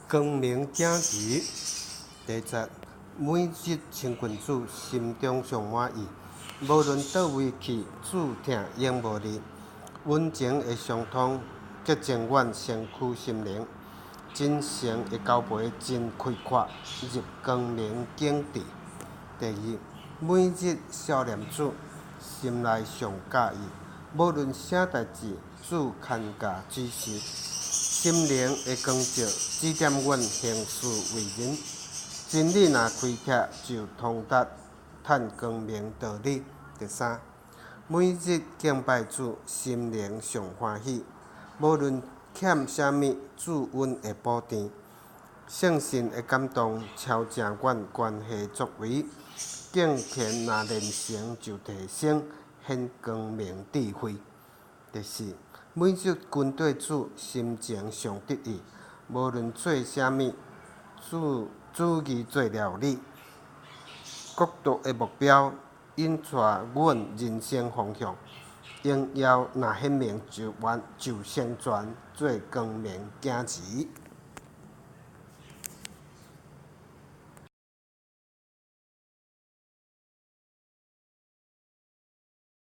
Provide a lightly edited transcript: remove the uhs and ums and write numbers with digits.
光明正义。第十，每日亲近主，心中上满意。无论倒位去，主听永无离。温情的相通，洁净阮身躯心灵。真诚的交陪，真开阔，入光明境地。第二，每日少念主，心内上介意。无论啥代志，主牵教指示。心灵的光照，指点阮行事为人。真理若开启，就通达探光明道理。第三，每日敬拜主，心灵上欢喜。无论欠啥物，主阮会补填。圣神的感动，超正阮关系作为。敬虔若练成，就提升，显光明智慧。第四，每日跟对主，心情上得意。无论做啥物，主义做了你。国度的目标，引带阮人生方向。荣耀若显明，就先全做光明行事。